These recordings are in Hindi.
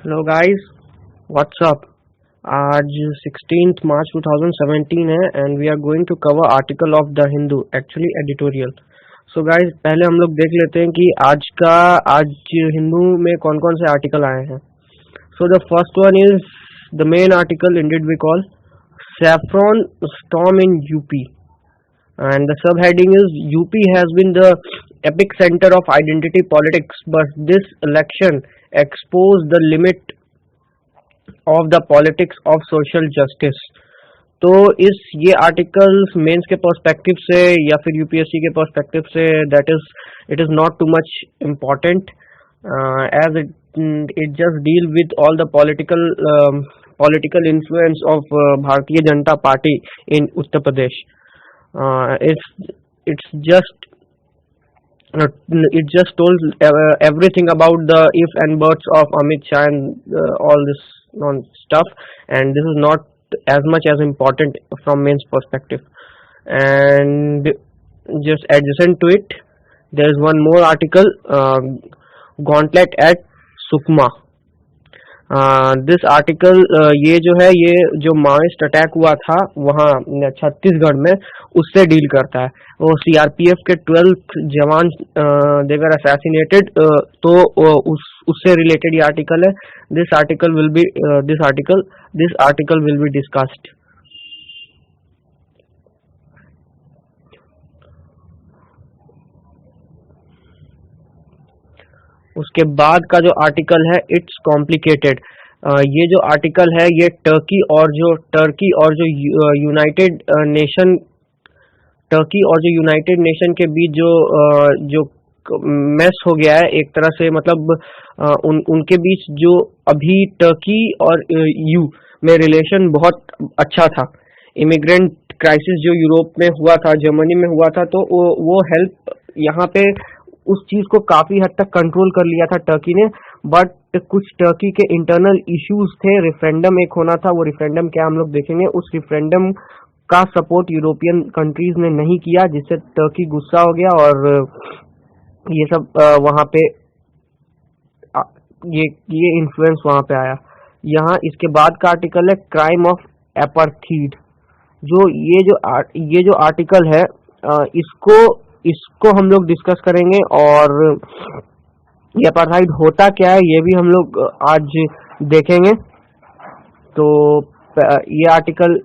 Hello guys, what's up. आज 16 मार्च 2017 है and we are going to cover article of the Hindu, actually editorial. So guys, पहले हम लोग देख लेते हैं कि आज हिंदू में कौन कौन से आर्टिकल आए हैं। So the first one is the main article, indeed we call saffron storm in UP, and the subheading is UP has been the epic center of identity politics, but this election exposed the limit of the politics of social justice। तो ये आर्टिकल्स मेंस के पर्सपेक्टिव से या फिर यूपीएससी के पर्सपेक्टिव से it is not too much important, as it just deal with all the political influence of Bharatiya Janata Party in Uttar Pradesh. It's just it just told everything about the if and buts of Amit Shah and all this non stuff, and this is not as much as important from men's perspective. And just adjacent to it, there is one more article, gauntlet at Sukma। This article ये जो माओइस्ट अटैक हुआ था वहाँ छत्तीसगढ़ में, उससे डील करता है। वो सीआरपीएफ के 12th जवान दे वर असैसिनेटेड, तो उससे रिलेटेड ये आर्टिकल है। This article will be discussed. उसके बाद का जो आर्टिकल है, इट्स कॉम्प्लिकेटेड। ये जो आर्टिकल है ये टर्की और जो यूनाइटेड नेशन के बीच जो मेस हो गया है एक तरह से, मतलब उनके बीच जो अभी टर्की और यू में रिलेशन बहुत अच्छा था। इमिग्रेंट क्राइसिस जो यूरोप में हुआ था, जर्मनी में हुआ था, तो वो हेल्प यहाँ पे उस चीज को काफी हद तक कंट्रोल कर लिया था टर्की ने। बट कुछ टर्की के इंटरनल इश्यूज थे। रेफरेंडम एक होना था, वो रेफरेंडम क्या हम लोग देखेंगे। उस रेफरेंडम का सपोर्ट यूरोपियन कंट्रीज ने नहीं किया, जिससे टर्की गुस्सा हो गया और ये सब वहां पे ये इन्फ्लुएंस वहां पे आया। यहाँ इसके बाद का आर्टिकल है क्राइम ऑफ एपार्थीड। ये जो आर्टिकल है, इसको हम लोग डिस्कस करेंगे, और ये अपार्थाइड होता क्या है ये भी हम लोग आज देखेंगे। तो ये आर्टिकल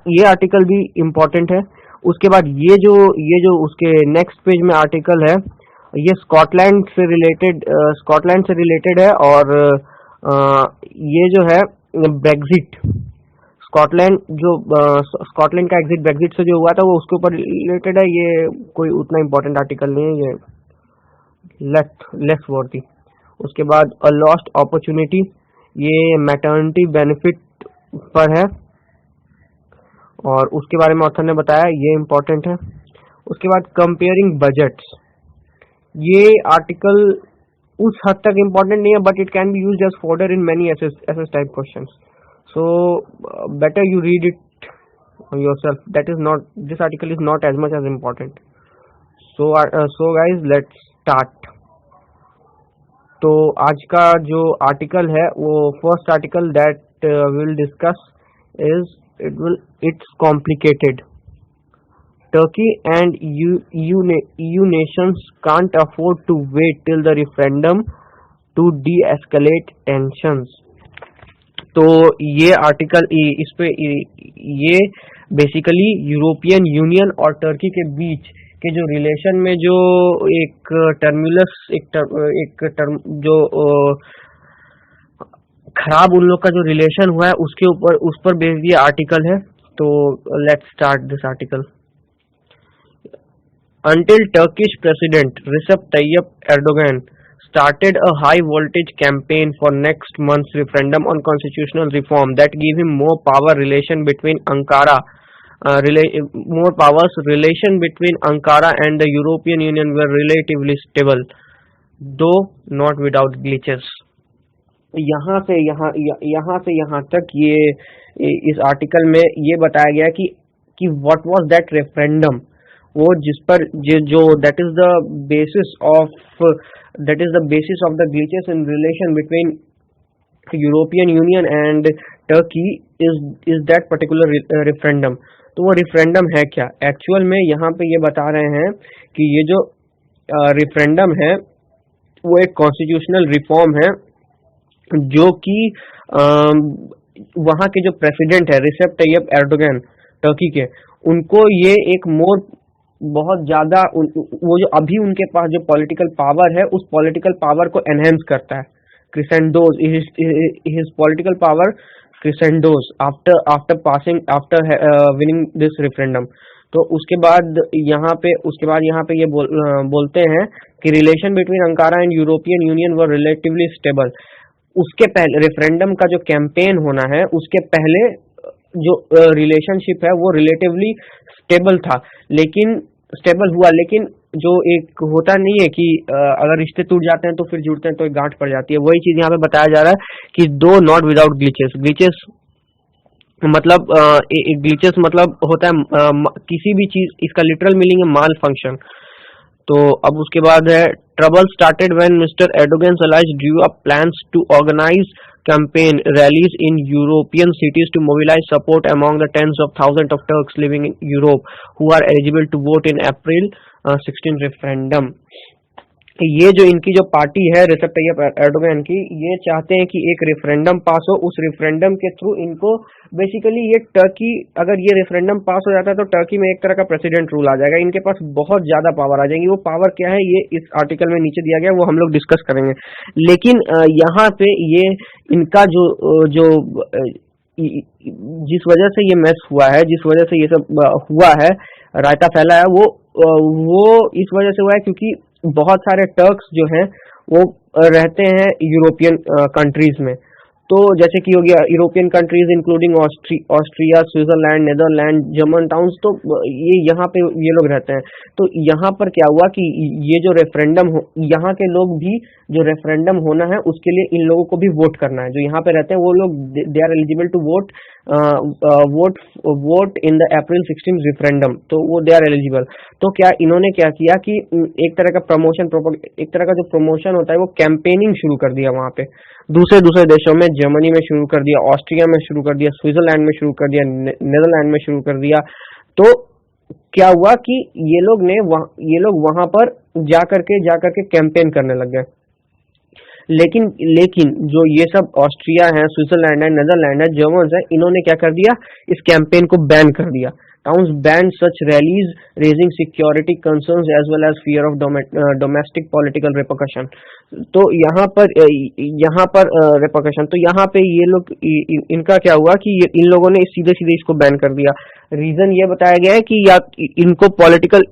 ये आर्टिकल भी इम्पोर्टेंट है। उसके बाद ये जो उसके नेक्स्ट पेज में आर्टिकल है, ये स्कॉटलैंड से रिलेटेड है, और ये जो है ब्रेग्जिट, स्कॉटलैंड का एग्जिट ब्रेग्जिट से जो हुआ था वो उसके ऊपर रिलेटेड है। ये कोई उतना इम्पोर्टेंट आर्टिकल नहीं है, ये लेस वर्थी। उसके बाद अ लॉस्ट अपॉर्चुनिटी, ये मैटरनिटी बेनिफिट पर है, और उसके बारे में ऑथर ने बताया, ये इम्पोर्टेंट है। उसके बाद कंपेयरिंग बजट्स, ये आर्टिकल उस हद तक इम्पोर्टेंट नहीं है, but it can be used as fodder in many essay type questions. So better you read it yourself. This article is not as much as important. So guys, let's start. तो आज का जो आर्टिकल है, वो first article that we'll discuss is it's complicated. Turkey and EU nations can't afford to wait till the referendum to de-escalate tensions. तो ये आर्टिकल ये बेसिकली यूरोपियन यूनियन और टर्की के बीच के जो रिलेशन में जो एक जो खराब उन लोग का जो रिलेशन हुआ है, उस पर बेस्ड ये आर्टिकल है। तो let's start this article. Until Turkish President Recep Tayyip Erdogan started a high-voltage campaign for next month's referendum on constitutional reform that gave him more power, relation between Ankara and the European Union were relatively stable, though not without glitches. यहाँ से यहाँ तक ये इस आर्टिकल में ये बताया गया कि what was that referendum, वो जिस पर जो that is the basis of the glitches in relation between European union and Turkey is that particular referendum. तो वो रेफरेंडम है क्या एक्चुअल में, यहाँ पे ये बता रहे हैं कि ये जो रेफरेंडम है वो एक कॉन्स्टिट्यूशनल रिफॉर्म है जो कि वहाँ के जो प्रेसिडेंट है रिसेप तैयब एर्दोगन टर्की के, उनको ये एक बहुत ज्यादा वो जो अभी उनके पास जो पॉलिटिकल पावर है उस पॉलिटिकल पावर को एनहेंस करता है। Crescendos his political power crescendos after winning this referendum. तो उसके बाद यहाँ पे ये बोलते हैं कि relation between Ankara and European Union were relatively stable. उसके पहले रेफरेंडम का जो कैंपेन होना है उसके पहले जो रिलेशनशिप है वो रिलेटिवली स्टेबल था, लेकिन स्टेबल हुआ, लेकिन जो एक होता नहीं है कि अगर रिश्ते टूट जाते हैं तो फिर जुड़ते हैं तो एक गांठ पड़ जाती है, वही चीज यहाँ पे बताया जा रहा है कि दो नॉट विदाउट ग्लिचेस मतलब ग्लिचेस मतलब होता है किसी भी चीज, इसका लिटरल मीनिंग है माल फंक्शन। तो अब उसके बाद है trouble started when mister Erdogan allies drew up plans to organize campaign rallies in European cities to mobilize support among the tens of thousands of Turks living in Europe who are eligible to vote in April 16 referendum। ये जो इनकी जो पार्टी है रिसेप तैयब एर्दोगन की, ये चाहते हैं कि एक रेफरेंडम पास हो, उस रेफरेंडम के थ्रू इनको बेसिकली ये टर्की, अगर ये रेफरेंडम पास हो जाता है तो टर्की में एक तरह का प्रेसिडेंट रूल आ जाएगा, इनके पास बहुत ज्यादा पावर आ जाएंगी। वो पावर क्या है ये इस आर्टिकल में नीचे दिया गया, वो हम लोग डिस्कस करेंगे। लेकिन यहाँ पे ये इनका जो जिस वजह से ये मैस हुआ है, जिस वजह से ये सब हुआ है, रायता फैला है, वो इस वजह से हुआ है क्योंकि बहुत सारे टर्क्स जो हैं वो रहते हैं यूरोपियन कंट्रीज में। तो जैसे कि हो गया European countries including Austria, Switzerland, Netherland, German towns, तो ये यहाँ पे ये लोग रहते हैं। तो यहाँ पर क्या हुआ कि ये जो रेफरेंडम यहाँ के लोग भी जो रेफरेंडम होना है उसके लिए इन लोगों को भी वोट करना है। जो यहाँ पे रहते हैं वो लोग they are eligible to vote in the April 16 referendum, तो वो दे आर एलिजिबल। तो क्या इन्होंने क्या किया कि एक तरह का एक तरह का जो प्रमोशन होता है वो कैंपेनिंग शुरू कर दिया वहाँ पे दूसरे देशों में, जर्मनी में शुरू कर दिया, ऑस्ट्रिया में शुरू कर दिया, स्विट्जरलैंड में शुरू कर दिया, नेदरलैंड में शुरू कर दिया। तो क्या हुआ कि ये लोग वहां पर जाकर के कैंपेन करने लग गए। लेकिन जो ये सब ऑस्ट्रिया है, स्विट्जरलैंड है, नेदरलैंड है, जर्मन है, इन्होंने क्या कर दिया, इस कैंपेन को बैन कर दिया। Towns banned such rallies, raising security concerns as well as fear of domestic political repercussion। तो यहाँ पर repercussion, तो यहाँ पे ये लोग इनका क्या हुआ कि इन लोगों ने सीधे इसको बैन कर दिया। रीजन ये बताया गया है कि या इनको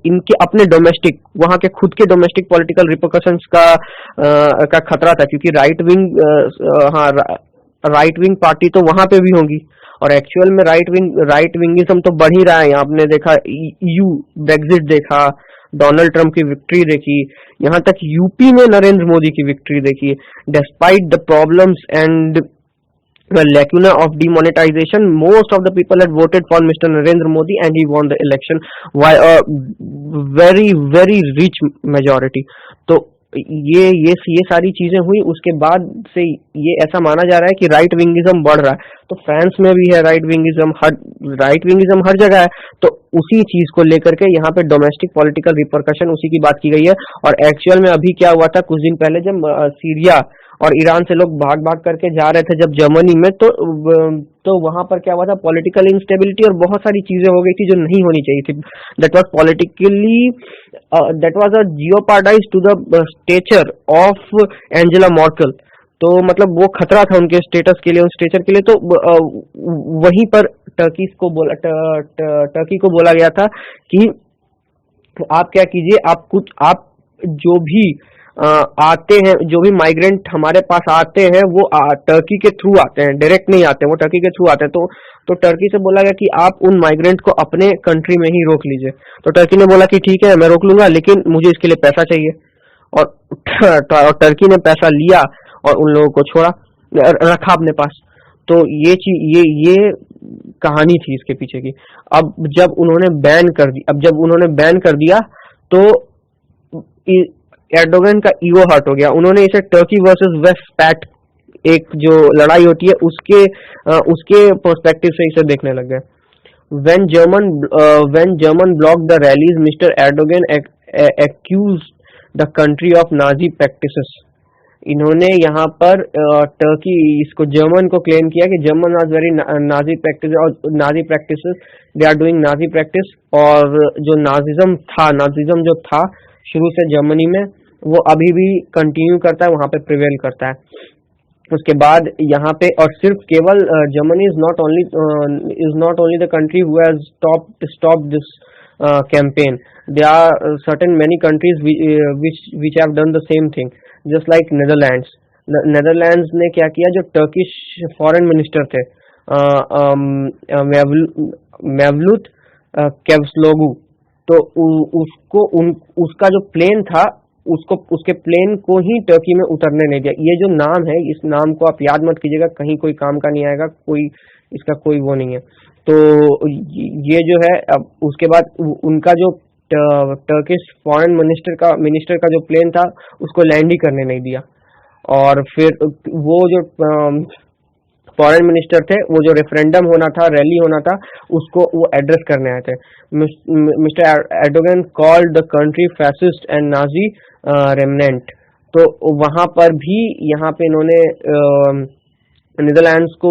इनके अपने डोमेस्टिक, वहाँ के खुद के डोमेस्टिक पॉलिटिकल रिपरकशंस का खतरा था, क्योंकि राइट विंग पार्टी तो वहां पे भी होंगी, और एक्चुअल में राइट विंगिज्म तो बढ़ ही रहा है। आपने देखा ब्रेग्जिट देखा, डोनाल्ड ट्रंप की विक्ट्री देखी, यहाँ तक यूपी में नरेंद्र मोदी की विक्ट्री देखी। Despite the problems and lacuna of demonetization, most of the people had voted for Mr. Narendra Modi and he won the election by a very very rich majority। तो ये सारी चीजें हुई, उसके बाद से ये ऐसा माना जा रहा है कि राइट विंगिज्म बढ़ रहा है। तो फ्रांस में भी है राइट विंगिज्म हर जगह है। तो उसी चीज को लेकर के यहाँ पे डोमेस्टिक पॉलिटिकल रिपरकशन उसी की बात की गई है। और एक्चुअल में अभी क्या हुआ था, कुछ दिन पहले जब सीरिया और ईरान से लोग भाग करके जा रहे थे जब जर्मनी में, तो वहां पर क्या हुआ था, पॉलिटिकल इंस्टेबिलिटी और बहुत सारी चीजें हो गई थी जो नहीं होनी चाहिए थी। That was a jeopardize to the stature of Angela Merkel. तो मतलब वो खतरा था उनके स्टेटस के लिए, उन स्टेचर के लिए। तो वहीं पर टर्की को बोला गया था कि आप क्या कीजिए, आप जो भी आते हैं, जो भी माइग्रेंट हमारे पास आते हैं वो टर्की के थ्रू आते हैं, डायरेक्ट नहीं आते, वो टर्की के थ्रू आते हैं। तो टर्की से बोला गया कि आप उन माइग्रेंट को अपने कंट्री में ही रोक लीजिए। तो टर्की ने बोला कि ठीक है मैं रोक लूंगा, लेकिन मुझे इसके लिए पैसा चाहिए। और टर्की ने पैसा लिया और उन लोगों को छोड़ा, रखा अपने पास। तो ये कहानी थी इसके पीछे की। अब जब उन्होंने बैन कर दिया तो एर्दोगन का ईगो हर्ट हो गया। उन्होंने इसे टर्की वर्सेस वेस्ट पैट एक जो लड़ाई होती है उसके पर्सपेक्टिव से इसे देखने लग गए। when German blocked the rallies, Mr. Erdogan accused the country of Nazi practices। इन्होंने यहाँ पर टर्की इसको जर्मन को क्लेम किया कि German was very Nazi practice और Nazi practices, they are doing Nazi practice. और जो नाजिज्म जो था शुरू से जर्मनी में वो अभी भी कंटिन्यू करता है, वहाँ पे प्रिवेल करता है। उसके बाद यहाँ पे और सिर्फ केवल Germany is not only the country who has stop this campaign, there are certain many countries which have done the same thing, just like Netherlands ने क्या किया, जो टर्किश फॉरेन मिनिस्टर थे मेवलूत केवस्लोगू, तो उसका जो प्लेन था उसके प्लेन को ही टर्की में उतरने नहीं दिया। ये जो नाम है, इस नाम को आप याद मत कीजिएगा, कहीं कोई काम का नहीं आएगा, इसका कोई वो नहीं है। तो ये जो है, अब उसके बाद उनका जो टर्किश फॉरेन मिनिस्टर का जो प्लेन था उसको लैंड ही करने नहीं दिया। और फिर वो जो फॉरेन मिनिस्टर थे, वो जो रेफरेंडम होना था, रैली होना था, उसको वो एड्रेस करने आए थे। Mister Erdogan called the country fascist and Nazi remnant. तो वहां पर भी यहाँ पे इन्होंने नीदरलैंड्स को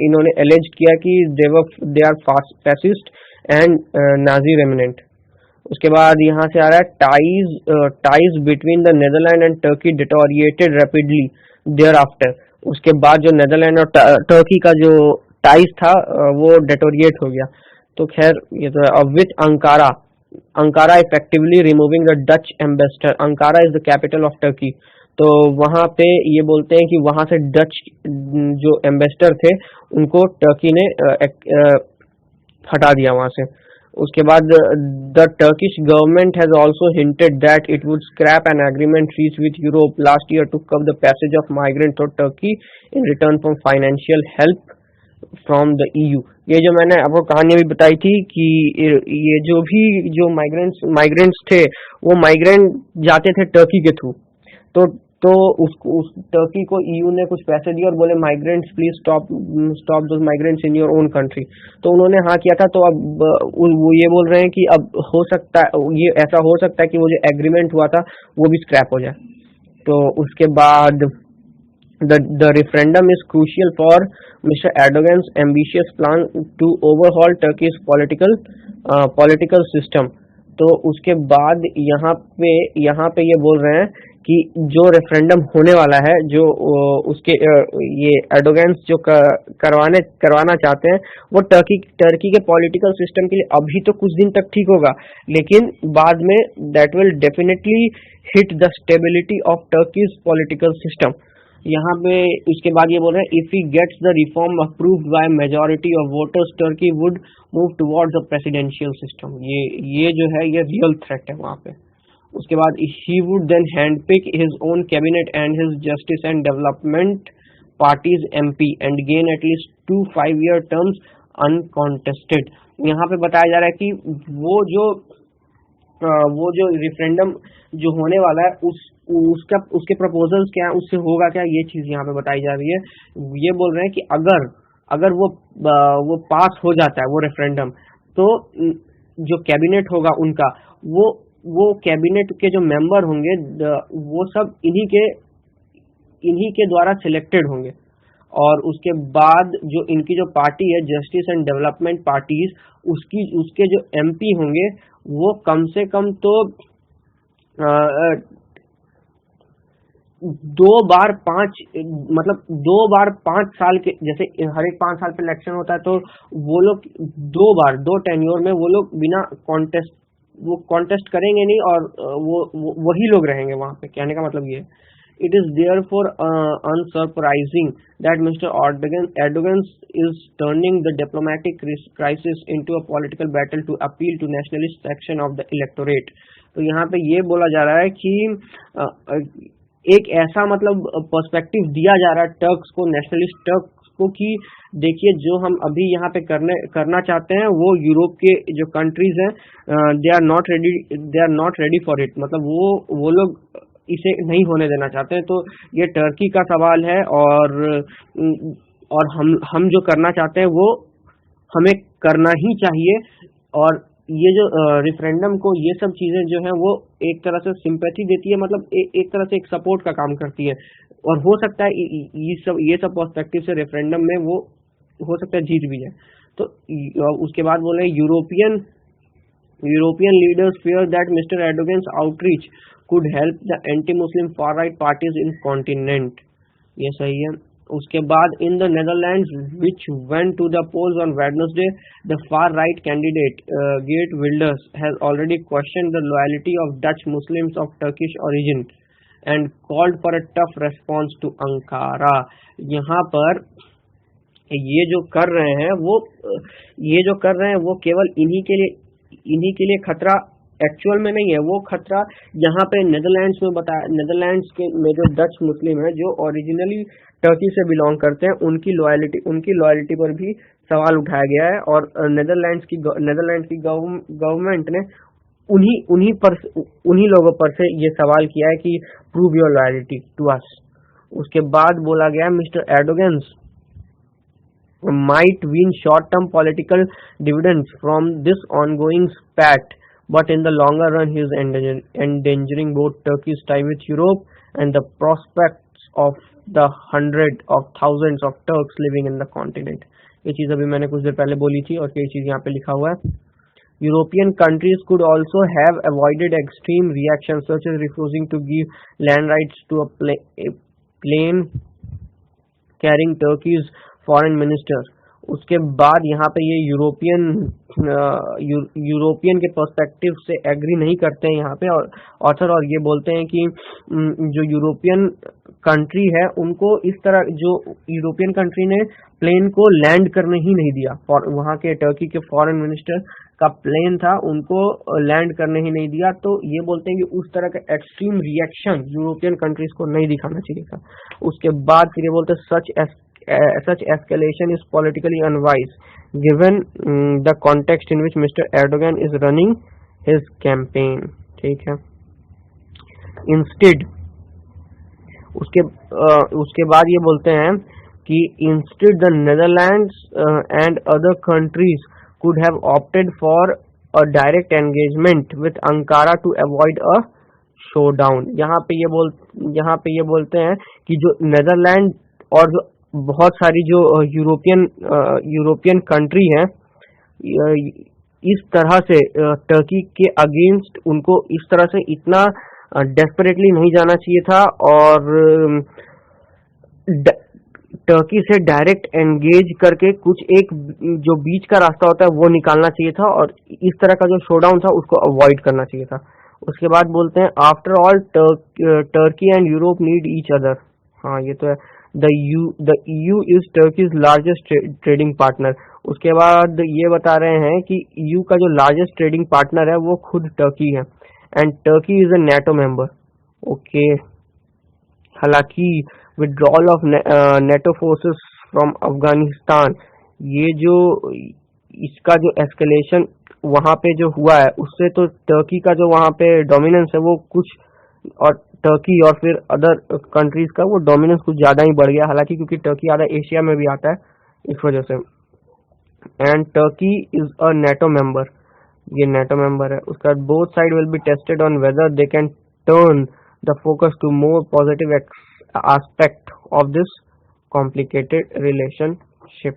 इन्होंने एलेज किया कि they are fascist and Nazi remnant. उसके बाद यहाँ से आ रहा है ties between the Netherland and Turkey deteriorated rapidly thereafter. उसके बाद जो नेदरलैंड और टर्की का जो टाइज था वो डेटोरिएट हो गया। तो खैर ये तो with Ankara effectively removing the Dutch ambassador. Ankara is the capital of Turkey. तो वहां पे ये बोलते हैं कि वहां से डच जो एम्बेसडर थे उनको टर्की ने हटा दिया वहां से। उसके बाद the Turkish government has also hinted that it would scrap an agreement reach with Europe last year to कव the passage of migrant through Turkey in return from financial help from the EU। ये जो मैंने आपको कहानी भी बताई थी कि ये जो माइग्रेंट्स थे, वो माइग्रेंट जाते थे टर्की के थ्रू, तो उस टर्की को EU ने कुछ पैसे दिए और बोले migrants please stop those migrants in your own country. तो उन्होंने हाँ किया था। तो अब वो ये बोल रहे हैं कि अब हो सकता है, ये ऐसा हो सकता है कि वो जो एग्रीमेंट हुआ था वो भी स्क्रैप हो जाए। तो उसके बाद the referendum is crucial for Mr. Erdogan's ambitious plan to overhaul Turkey's political system। तो उसके बाद यहाँ पे ये बोल रहे हैं कि जो रेफरेंडम होने वाला है, जो उसके ये एर्दोगन जो करवाना चाहते हैं, वो टर्की के पॉलिटिकल सिस्टम के लिए अभी तो कुछ दिन तक ठीक होगा, लेकिन बाद में that will definitely hit the stability of Turkey's political system. यहाँ पे उसके बाद ये बोल रहे हैं if he gets the reform approved by majority of voters Turkey would move towards the presidential system. ये जो है ये रियल थ्रेट है वहाँ पे। उसके बाद he would then handpick his own cabinet and his Justice and Development Party's MP and gain at least 2 5-year terms uncontested. यहाँ पे बताया जा रहा है कि वो जो रेफरेंडम जो होने वाला है उसके प्रपोजल्स क्या है, उससे होगा क्या, ये चीज यहाँ पे बताई जा रही है। ये बोल रहे हैं कि अगर वो पास हो जाता है वो रेफरेंडम, तो जो कैबिनेट होगा उनका, वो कैबिनेट के जो मेंबर होंगे वो सब इन्हीं के द्वारा सिलेक्टेड होंगे। और उसके बाद जो इनकी जो पार्टी है जस्टिस एंड डेवलपमेंट पार्टीज, उसके जो MP होंगे वो कम से कम तो 2 बार 5 साल के, जैसे हर एक 5 साल पे इलेक्शन होता है, तो वो लोग 2 टेन्योर में वो लोग बिना कॉन्टेस्ट करेंगे नहीं, और वही लोग रहेंगे वहां पे। कहने का मतलब ये, it is therefore unsurprising that Mr. Erdogan is turning the diplomatic crisis into a political battle to appeal to nationalist section of the electorate। तो यहाँ पे ये बोला जा रहा है कि एक ऐसा मतलब पर्सपेक्टिव दिया जा रहा है टर्क्स को, नेशनलिस्ट टर्क्स उसको कि देखिए जो हम अभी यहाँ पे करना चाहते हैं वो यूरोप के जो कंट्रीज हैं they are not ready for it, मतलब वो लोग इसे नहीं होने देना चाहते हैं। तो ये टर्की का सवाल है और हम जो करना चाहते हैं वो हमें करना ही चाहिए। और ये जो रेफरेंडम को ये सब चीजें जो है वो एक तरह से सिंपैथी देती है, मतलब एक तरह से एक सपोर्ट का काम करती है। और हो सकता है ये सब पर्सपेक्टिव से रेफरेंडम में वो हो सकता है जीत भी जाए। तो उसके बाद बोले European leaders fear that Mr. Erdogan's outreach could help the anti-Muslim far-right parties in continent। ये सही है। उसके बाद in the Netherlands which went to the polls on Wednesday, the far-right candidate Geert Wilders has already questioned the loyalty of Dutch Muslims of Turkish origin and called for a tough response to Ankara। यहाँ पर ये जो कर रहे हैं वो केवल इन्हीं के लिए खतरा एक्चुअल में नहीं है, वो खतरा यहाँ पे नेदरलैंड्स में जो डच मुस्लिम है जो ओरिजिनली टर्की से बिलोंग करते हैं उनकी लॉयल्टी पर भी सवाल उठाया गया है। और नेदरलैंड्स की गवर्नमेंट ने उन्हीं लोगों पर से ये सवाल किया है कि prove your loyalty to us. उसके बाद बोला गया mister Erdogan might win short-term political dividends from this ongoing spat, but in the longer run he is endangering both Turkey's tie with Europe and the prospects of the hundreds of thousands of Turks living in the continent। ये चीज अभी मैंने कुछ देर पहले बोली थी और ये चीज यहाँ पे लिखा हुआ है। European countries could also have avoided extreme reactions such as refusing to give land rights to a plane carrying Turkey's foreign minister. उसके बाद यहाँ पे ये यूरोपियन के पर्सपेक्टिव से एग्री नहीं करते हैं यहाँ पे ऑथर, और ये बोलते हैं कि जो यूरोपियन कंट्री है उनको इस तरह जो यूरोपियन कंट्री ने प्लेन को लैंड करने ही नहीं दिया, वहाँ के टर्की के फॉरेन मिनिस्टर का प्लेन था उनको लैंड करने ही नहीं दिया। तो ये बोलते हैं कि उस तरह का एक्सट्रीम रिएक्शन यूरोपियन कंट्रीज को नहीं दिखाना चाहिए था। उसके बाद फिर ये बोलते हैं such escalation is politically unwise given the context in which Mr. Erdogan is running his campaign। ठीक है। Instead उसके बाद ये बोलते हैं कि instead the Netherlands and other countries could have opted for a direct engagement with Ankara to avoid a showdown। यहाँ पे ये बोलते हैं कि जो नेदरलैंड और जो बहुत सारी जो यूरोपियन कंट्री हैं इस तरह से टर्की के अगेंस्ट उनको इस तरह से इतना डेस्परेटली नहीं जाना चाहिए था और टर्की से डायरेक्ट एंगेज करके कुछ एक जो बीच का रास्ता होता है वो निकालना चाहिए था और इस तरह का जो शोडाउन था उसको अवॉइड करना चाहिए था। उसके बाद बोलते हैं after all Turkey and Europe need each other. हाँ ये तो है। The EU is Turkey's largest trading partner। उसके बाद ये बता रहे हैं कि EU का जो लार्जेस्ट ट्रेडिंग पार्टनर है वो खुद टर्की है and Turkey is a NATO member. Okay. हालांकि withdrawal of NATO forces from Afghanistan, ये जो इसका जो एस्केलेशन वहाँ पे जो हुआ है उससे तो टर्की का जो वहाँ पे डोमिनेंस है वो कुछ और टर्की और फिर अदर कंट्रीज का वो डोमिनेंस कुछ ज्यादा ही बढ़ गया, हालांकि क्योंकि टर्की आधा एशिया में भी आता है इस वजह से। And Turkey is a NATO member, ये नेटो मेंबर है। उसका both side will be tested on whether they can turn the focus to more positive aspect of this complicated relationship.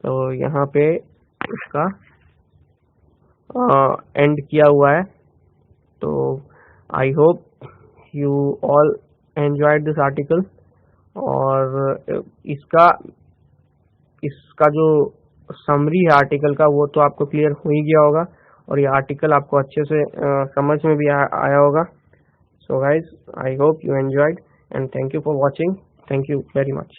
तो यहाँ पे इसका एंड किया हुआ है। तो I hope you all enjoyed this article और इसका जो समरी है आर्टिकल का वो तो आपको क्लियर हो ही गया होगा और ये आर्टिकल आपको अच्छे से समझ में भी आया होगा। So guys I hope you enjoyed and thank you for watching. Thank you very much.